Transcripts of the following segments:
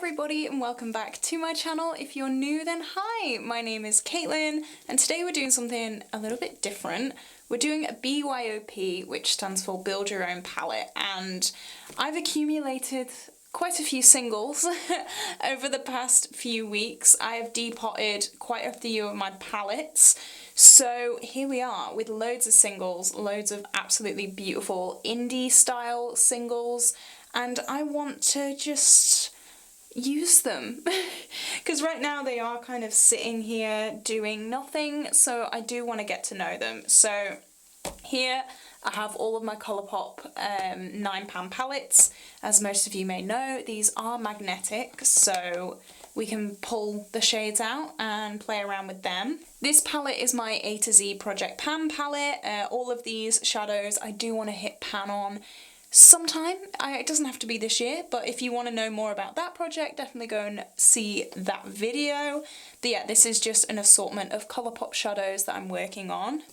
everybody and welcome back to my channel. If you're new then hi, my name is Caitlin and today we're doing something a little bit different. We're doing a BYOP, which stands for Build Your Own Palette, and I've accumulated quite a few singles over the past few weeks. I have depotted quite a few of my palettes, so here we are with loads of singles, loads of absolutely beautiful indie style singles, and I want to just use them because right now they are kind of sitting here doing nothing, so I do want to get to know them. So here I have all of my Colourpop 9-pan palettes. As most of you may know, these are magnetic, so we can pull the shades out and play around with them. This palette is my A to Z Project Pan palette. All of these shadows I do want to hit pan on sometime. It doesn't have to be this year, but if you want to know more about that project, definitely go and see that video. But yeah, this is just an assortment of Colourpop shadows that I'm working on.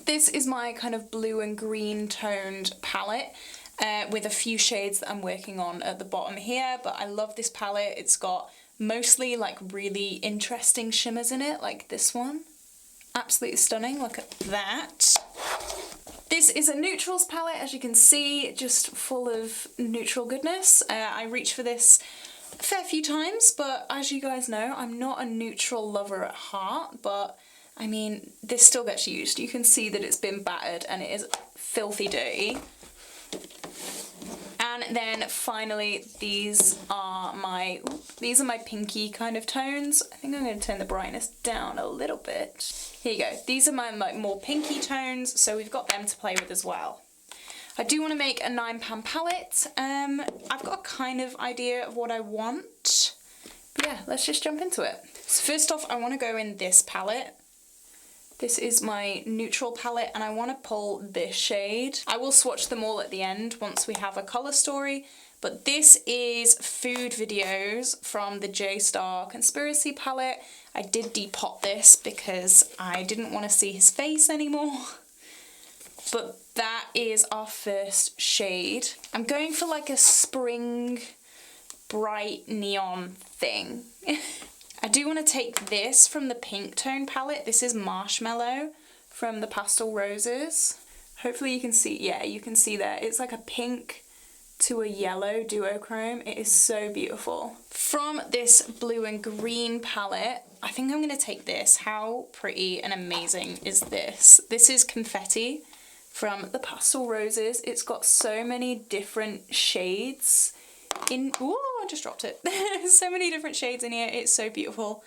This is my kind of blue and green toned palette with a few shades that I'm working on at the bottom here, but I love this palette. It's got mostly like really interesting shimmers in it, like this one. Absolutely stunning, look at that. This is a neutrals palette, as you can see, just full of neutral goodness. I reached for this a fair few times, but as you guys know, I'm not a neutral lover at heart, but I mean, this still gets used. You can see that it's been battered and it is filthy dirty. And then finally, these are my pinky kind of tones. I think I'm going to turn the brightness down a little bit. Here you go. These are my like more pinky tones, so we've got them to play with as well. I do want to make a 9-pan palette. I've got a kind of idea of what I want. But yeah, let's just jump into it. So first off, I want to go in this palette. This is my neutral palette and I want to pull this shade. I will swatch them all at the end once we have a colour story, but this is Food Videos from the J-Star Conspiracy palette. I did depot this because I didn't want to see his face anymore. But that is our first shade. I'm going for like a spring bright neon thing. I do want to take this from the pink tone palette. This is Marshmallow from the Pastel Roses. Hopefully you can see, yeah, you can see there. It's like a pink to a yellow duochrome. It is so beautiful. From this blue and green palette, I think I'm going to take this. How pretty and amazing is this? This is Confetti from the Pastel Roses. It's got so many different shades in, ooh, I just dropped it. So many different shades in here. It's so beautiful.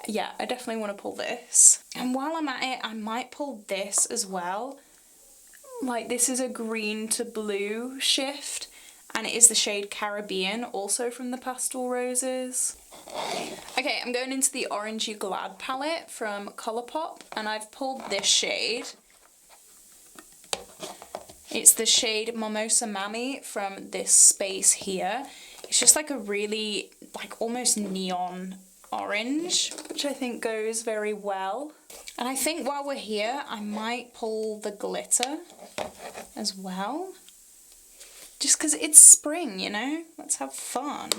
Yeah, I definitely want to pull this. And while I'm at it, I might pull this as well. Like, this is a green to blue shift, and it is the shade Caribbean, also from the Pastel Roses. Okay, I'm going into the Orangey Glad palette from Colourpop, and I've pulled this shade. It's the shade Mimosa Mammy from this space here. It's just like a really, like almost neon orange, which I think goes very well. And I think while we're here, I might pull the glitter as well. Just because it's spring, you know? Let's have fun.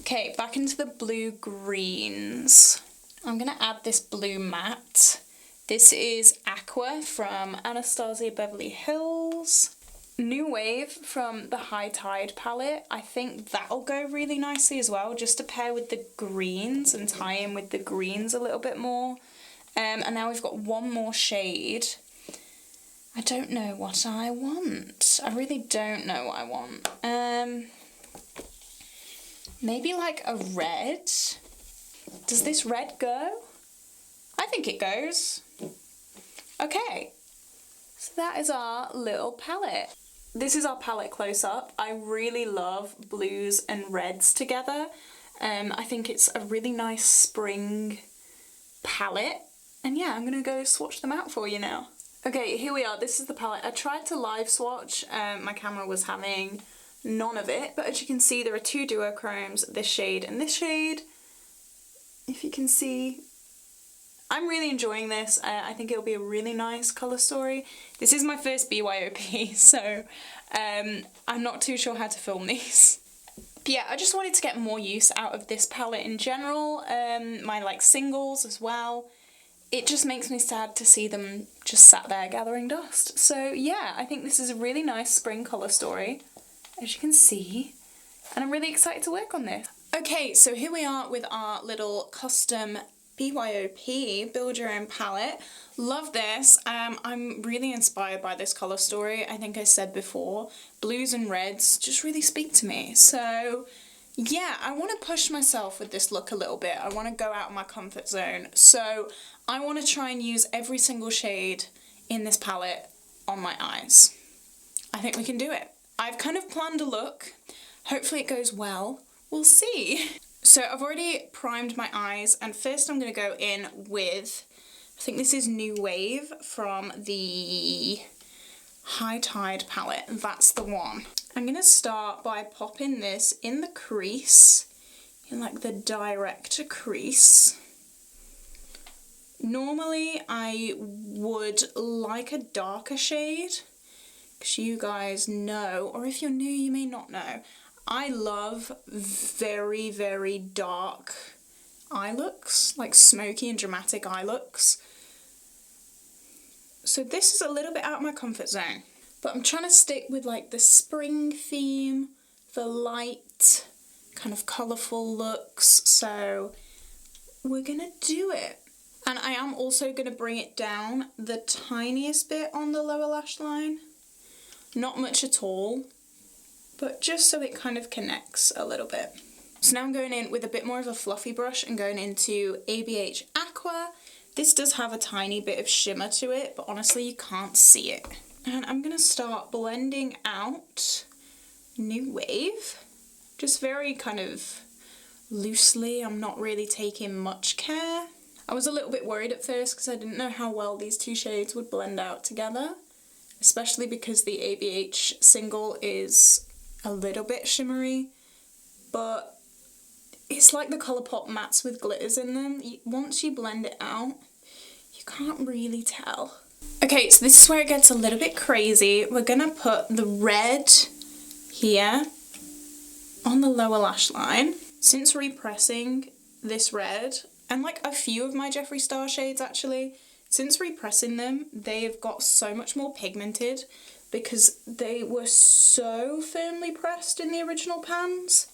Okay, back into the blue greens. I'm going to add this blue matte. This is Aqua from Anastasia Beverly Hills. New Wave from the High Tide palette. I think that'll go really nicely as well, just to pair with the greens and tie in with the greens a little bit more. And now we've got one more shade. I don't know what I want. I really don't know what I want. Maybe like a red. Does this red go? I think it goes. Okay, so that is our little palette. This is our palette close-up. I really love blues and reds together. I think it's a really nice spring palette. And yeah, I'm gonna go swatch them out for you now. Okay, here we are. This is the palette. I tried to live swatch. My camera was having none of it, but as you can see, there are two duochromes, this shade and this shade. If you can see, I'm really enjoying this. I think it'll be a really nice colour story. This is my first BYOP, so I'm not too sure how to film these. But yeah, I just wanted to get more use out of this palette in general, my like singles as well. It just makes me sad to see them just sat there gathering dust. So yeah, I think this is a really nice spring colour story, as you can see, and I'm really excited to work on this. Okay, so here we are with our little custom BYOP, Build Your Own palette. Love this. I'm really inspired by this colour story. I think I said before, blues and reds just really speak to me. So yeah, I want to push myself with this look a little bit. I want to go out of my comfort zone. So I want to try and use every single shade in this palette on my eyes. I think we can do it. I've kind of planned a look. Hopefully it goes well. We'll see. So I've already primed my eyes, and first I'm going to go in with, I think this is New Wave from the High Tide palette. That's the one. I'm going to start by popping this in the crease, in like the direct crease. Normally I would like a darker shade, because you guys know, or if you're new you may not know, I love very, very dark eye looks, like smoky and dramatic eye looks. So this is a little bit out of my comfort zone, but I'm trying to stick with like the spring theme, the light, kind of colourful looks, so we're gonna do it. And I am also gonna bring it down the tiniest bit on the lower lash line, not much at all, but just so it kind of connects a little bit. So now I'm going in with a bit more of a fluffy brush and going into ABH Aqua. This does have a tiny bit of shimmer to it, but honestly you can't see it. And I'm gonna start blending out New Wave, just very kind of loosely. I'm not really taking much care. I was a little bit worried at first because I didn't know how well these two shades would blend out together, especially because the ABH single is a little bit shimmery, but it's like the Colourpop mattes with glitters in them. Once you blend it out, you can't really tell. Okay, so this is where it gets a little bit crazy. We're gonna put the red here on the lower lash line. Since repressing this red, and like a few of my Jeffree Star shades actually, since repressing them, they've got so much more pigmented because they were so firmly pressed in the original pans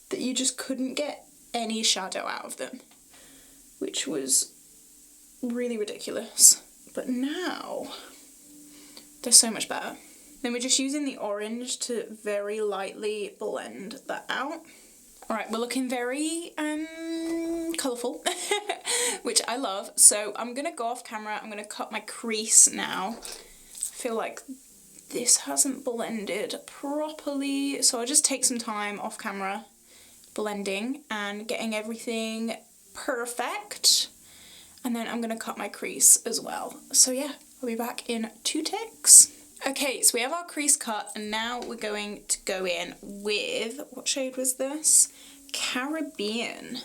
that you just couldn't get any shadow out of them, which was really ridiculous. But now, they're so much better. Then we're just using the orange to very lightly blend that out. Alright, we're looking very colourful, which I love. So I'm going to go off camera, I'm going to cut my crease now. I feel like this hasn't blended properly, so I'll just take some time off camera blending and getting everything perfect. And then I'm going to cut my crease as well. So yeah, I'll be back in 2 ticks. Okay, so we have our crease cut, and now we're going to go in with, what shade was this? Caribbean.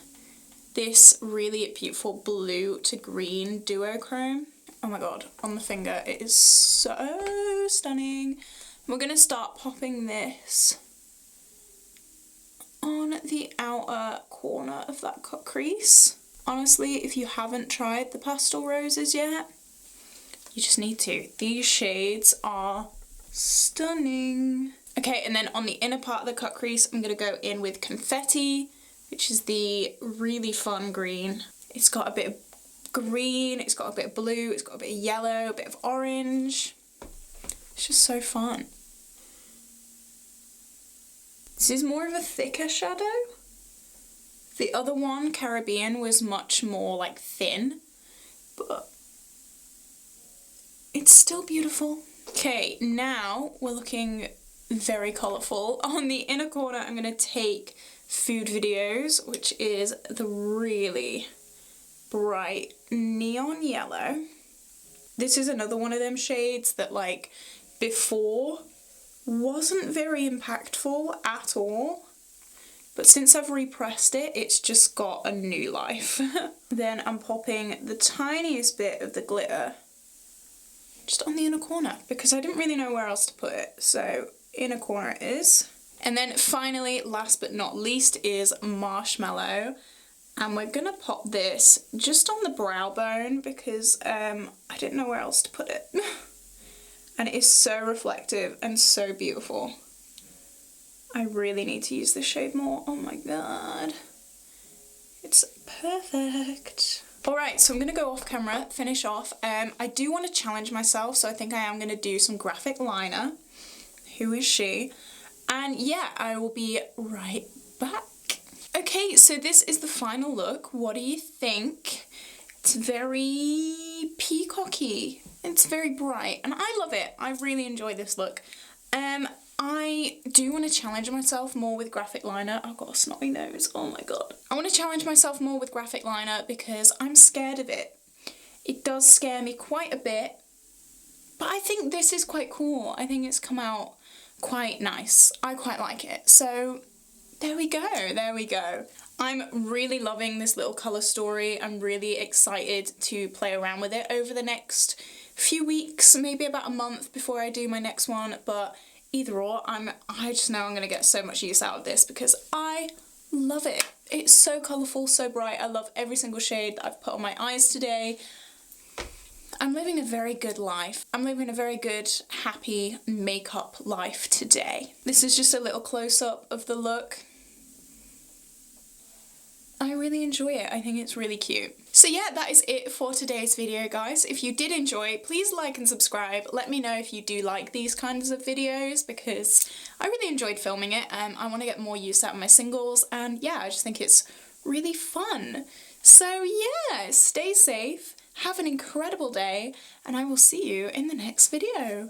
This really beautiful blue to green duochrome. Oh my god, on the finger, it is so stunning. We're going to start popping this on the outer corner of that cut crease. Honestly, if you haven't tried the pastel roses yet, you just need to. These shades are stunning. Okay, and then on the inner part of the cut crease, I'm going to go in with Confetti, which is the really fun green. It's got a bit of green, it's got a bit of blue, it's got a bit of yellow, a bit of orange. It's just so fun. This is more of a thicker shadow. The other one, Caribbean, was much more like thin, but it's still beautiful. Okay, now we're looking very colourful. On the inner corner, I'm going to take Food Videos, which is the really bright neon yellow. This is another one of them shades that, like, before wasn't very impactful at all, but since I've repressed it, it's just got a new life. Then I'm popping the tiniest bit of the glitter just on the inner corner, because I didn't really know where else to put it, so inner corner it is. And then finally, last but not least, is Marshmallow. And we're gonna pop this just on the brow bone because I didn't know where else to put it. And it is so reflective and so beautiful. I really need to use this shade more. Oh my god. It's perfect. Alright, so I'm going to go off camera, finish off. I do want to challenge myself, so I think I am going to do some graphic liner. Who is she? And yeah, I will be right back. Okay, so this is the final look. What do you think? It's very peacocky. It's very bright, and I love it. I really enjoy this look. I do want to challenge myself more with graphic liner. I've got a snotty nose, oh my god. I want to challenge myself more with graphic liner because I'm scared of it. It does scare me quite a bit, but I think this is quite cool. I think it's come out quite nice. I quite like it. So there we go, there we go. I'm really loving this little colour story. I'm really excited to play around with it over the next few weeks, maybe about a month before I do my next one, but either or, I just know I'm going to get so much use out of this because I love it. It's so colourful, so bright. I love every single shade that I've put on my eyes today. I'm living a very good life. I'm living a very good, happy makeup life today. This is just a little close-up of the look. I really enjoy it. I think it's really cute. So yeah, that is it for today's video, guys. If you did enjoy, please like and subscribe. Let me know if you do like these kinds of videos because I really enjoyed filming it. I want to get more use out of my singles, and yeah, I just think it's really fun. So yeah, stay safe, have an incredible day, and I will see you in the next video.